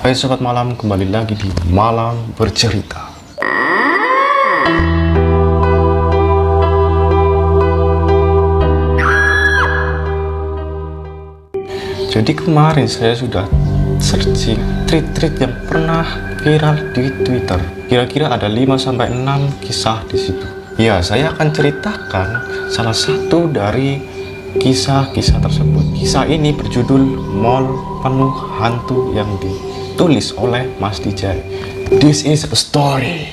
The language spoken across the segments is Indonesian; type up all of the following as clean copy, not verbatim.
Hai sobat malam, kembali lagi di Malam Bercerita. Jadi kemarin saya sudah searching tweet-tweet yang pernah viral di Twitter. Kira-kira ada 5-6 kisah di situ. Ya, saya akan ceritakan salah satu dari kisah-kisah tersebut. Kisah ini berjudul Mall Penuh Hantu yang ditulis oleh Mas DJ. This is a story.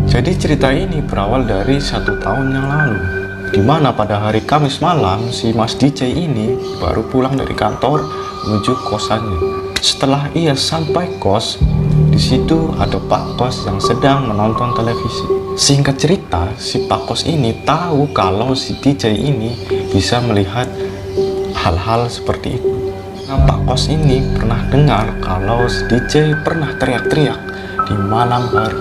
Jadi cerita ini berawal dari 1 tahun yang lalu, di mana pada hari Kamis malam si Mas DJ ini baru pulang dari kantor menuju kosannya. Setelah ia sampai kos, di situ ada Pak Kos yang sedang menonton televisi. Singkat cerita, si Pak Kos ini tahu kalau si DJ ini bisa melihat hal-hal seperti itu. Nah, Pak Kos ini pernah dengar kalau si DJ pernah teriak-teriak di malam hari,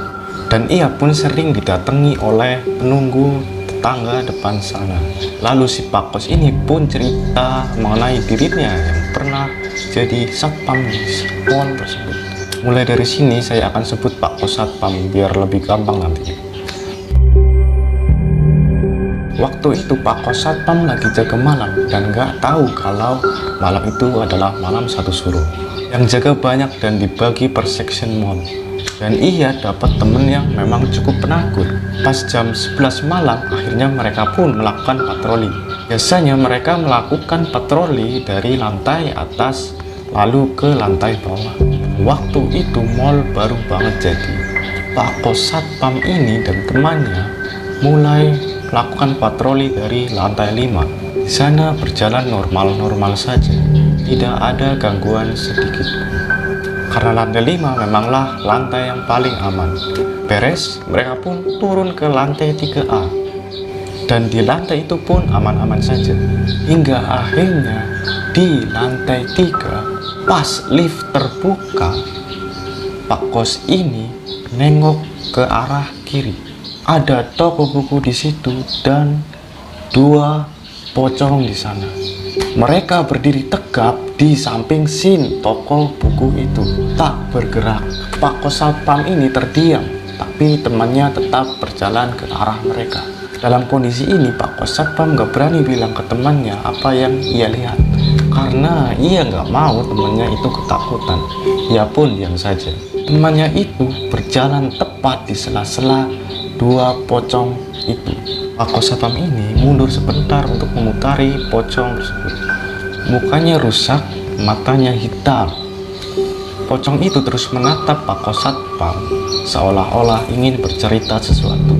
dan ia pun sering didatangi oleh penunggu tetangga depan sana. Lalu si Pak Kos ini pun cerita mengenai dirinya yang pernah jadi satpam di mall tersebut. Mulai dari sini saya akan sebut Pak Kos Satpam biar lebih gampang nantinya. Waktu itu Pak Kos Satpam lagi jaga malam dan nggak tahu kalau malam itu adalah malam satu suruh yang jaga banyak dan dibagi per section mall. Dan ia dapat temen yang memang cukup penakut. Pas jam 11 malam akhirnya mereka pun melakukan patroli. Biasanya mereka melakukan patroli dari lantai atas lalu ke lantai bawah. Waktu itu mall baru banget jadi. Pak Kos Satpam ini dan temannya mulai melakukan patroli dari lantai 5. Di sana berjalan normal-normal saja, tidak ada gangguan sedikit. Karena lantai 5 memanglah lantai yang paling aman. Beres, mereka pun turun ke lantai 3A. Dan di lantai itu pun aman-aman saja. Hingga akhirnya di lantai 3, pas lift terbuka, Pak Kos ini nengok ke arah kiri. Ada toko buku di situ dan 2 pocong di sana. Mereka berdiri tegap di samping sin toko buku itu, tak bergerak. Pak Kos Satpam ini terdiam, tapi temannya tetap berjalan ke arah mereka. Dalam kondisi ini Pak Kos Satpam gak berani bilang ke temannya apa yang ia lihat, karena ia gak mau temannya itu ketakutan. Ia pun diam saja. Temannya itu berjalan tepat di sela-sela 2 pocong itu. Pak Kos Satpam ini mundur sebentar untuk memutari pocong tersebut. Mukanya rusak, matanya hitam. Pocong itu terus menatap Pak Kos Satpam seolah-olah ingin bercerita sesuatu.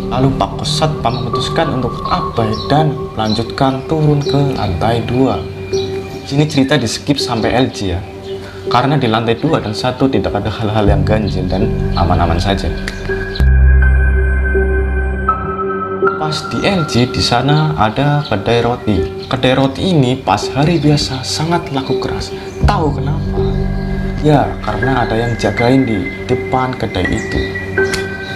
Lalu Pak Kos Satpam memutuskan untuk abai dan melanjutkan turun ke lantai 2. Sini cerita di skip sampai LG ya, karena di lantai 2 dan 1 tidak ada hal-hal yang ganjil dan aman-aman saja. Pas di LG di sana ada kedai roti. Kedai roti ini pas hari biasa sangat laku keras. Tahu kenapa? Ya, karena ada yang jagain di depan kedai itu.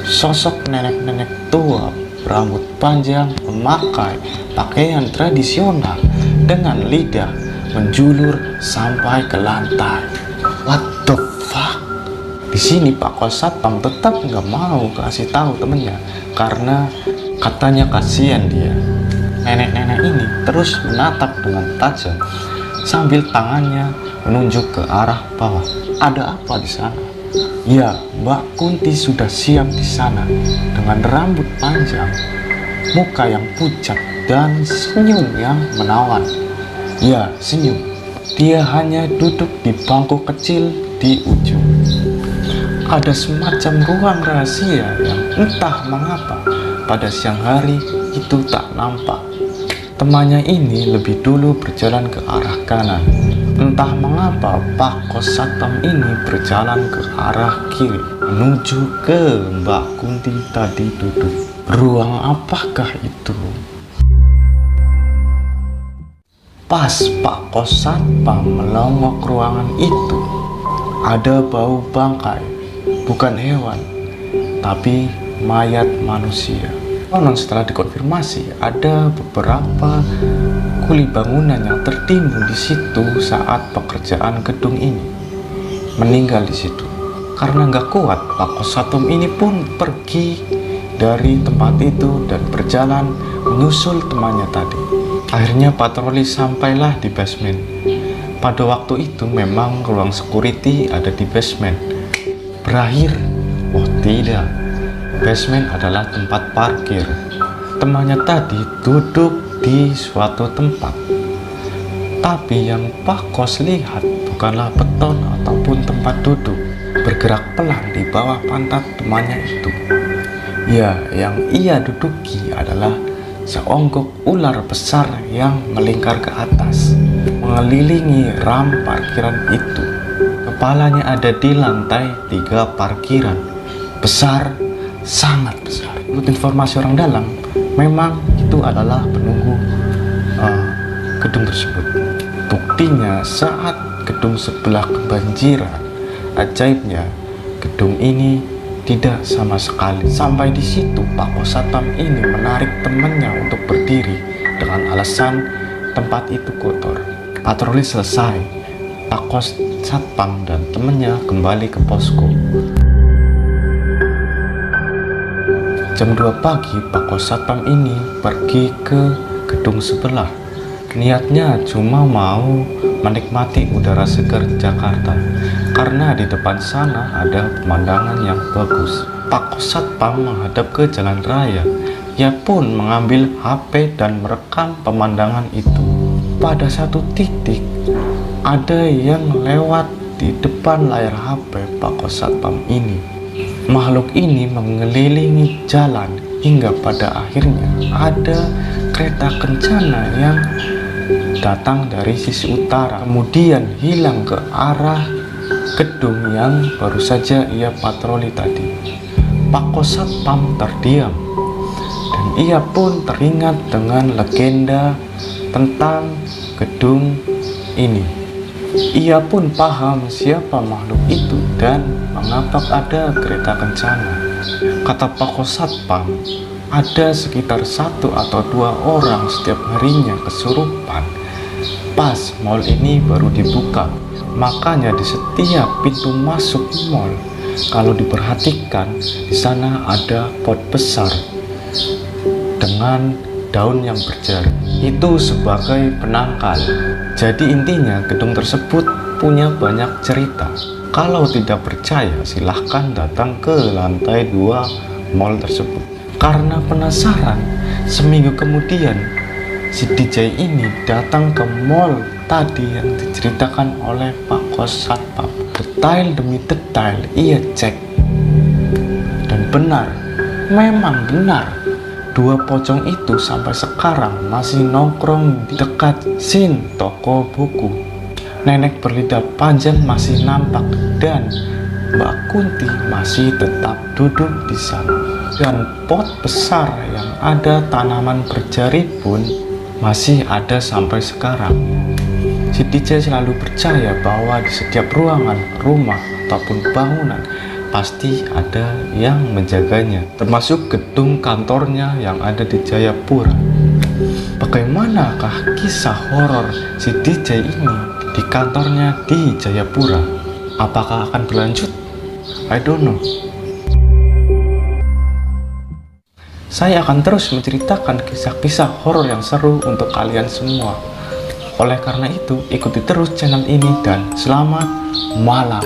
Sosok nenek-nenek tua berambut panjang memakai pakaian tradisional dengan lidah menjulur sampai ke lantai. What the fuck? Di sini Pak Kos Satpam tetap nggak mau kasih tahu temennya karena katanya kasihan dia. Nenek-nenek ini terus menatap dengan tajam sambil tangannya menunjuk ke arah bawah. Ada apa di sana? Ya, Mbak Kunti sudah siap di sana dengan rambut panjang, muka yang pucat dan senyum yang menawan. Ya, senyum. Dia hanya duduk di bangku kecil di ujung. Ada semacam ruang rahasia yang entah mengapa pada siang hari itu tak nampak. Temannya ini lebih dulu berjalan ke arah kanan. Entah mengapa Pak Kos Satpam ini berjalan ke arah kiri menuju ke Mbak Kunti tadi duduk. Ruang apakah itu? Pas Pak Kos Satpam melongok ruangan itu, ada bau bangkai, bukan hewan, tapi mayat manusia. Konon setelah dikonfirmasi, ada beberapa kuli bangunan yang tertimbun di situ saat pekerjaan gedung ini. Meninggal di situ. Karena nggak kuat, Pak Kosatom ini pun pergi dari tempat itu dan berjalan menyusul temannya tadi. Akhirnya patroli sampailah di basement. Pada waktu itu memang ruang security ada di basement. Berakhir, oh tidak, basement adalah tempat parkir. Temannya tadi duduk di suatu tempat. Tapi yang Pak Kos lihat bukanlah beton ataupun tempat duduk. Bergerak pelan di bawah pantat temannya itu. Ya, yang ia duduki adalah seonggok ular besar yang melingkar ke atas, mengelilingi ram parkiran itu. Kepalanya ada di lantai 3 parkiran. Besar, sangat besar. Menurut informasi orang dalam, memang itu adalah penunggu gedung tersebut. Buktinya saat gedung sebelah kebanjiran, ajaibnya gedung ini tidak sama sekali. Sampai di situ Pak Kosatam ini menarik temannya untuk berdiri dengan alasan tempat itu kotor. Patroli selesai, Pak Kosatpam dan temannya kembali ke posko. Jam 2 pagi Pak Kosatpam ini pergi ke gedung sebelah. Niatnya cuma mau menikmati udara segar Jakarta, karena di depan sana ada pemandangan yang bagus. Pak Kosatpam menghadap ke jalan raya. Ia pun mengambil HP dan merekam pemandangan itu. Pada satu titik, ada yang lewat di depan layar HP Pak Kosatpam ini. Makhluk ini mengelilingi jalan hingga pada akhirnya ada kereta kencana yang datang dari sisi utara, kemudian hilang ke arah gedung yang baru saja ia patroli tadi. Pak Kosatpam terdiam, dan ia pun teringat dengan legenda tentang gedung ini. Ia pun paham siapa makhluk itu dan mengapa ada kereta kencana. Kata Pak Kosatpam, ada sekitar 1 atau 2 orang setiap harinya kesurupan. Pas mall ini baru dibuka, makanya di setiap pintu masuk mall, kalau diperhatikan di sana ada pot besar dengan daun yang berjari. Itu sebagai penangkal. Jadi intinya gedung tersebut punya banyak cerita. Kalau tidak percaya, silahkan datang ke lantai 2 mall tersebut. Karena penasaran, seminggu kemudian si DJ ini datang ke mall tadi yang diceritakan oleh Pak Kosatpam. Detail demi detail ia cek, dan benar, memang benar, 2 pocong itu sampai sekarang masih nongkrong di dekat sin toko buku. Nenek berlidah panjang masih nampak dan Mbak Kunti masih tetap duduk di sana. Dan pot besar yang ada tanaman berjari pun masih ada sampai sekarang. Si DJ selalu percaya bahwa di setiap ruangan, rumah, ataupun bangunan pasti ada yang menjaganya, termasuk gedung kantornya yang ada di Jayapura. Bagaimanakah kisah horor si DJ ini di kantornya di Jayapura? Apakah akan berlanjut? I don't know. Saya akan terus menceritakan kisah-kisah horor yang seru untuk kalian semua. Oleh karena itu, ikuti terus channel ini dan selamat malam.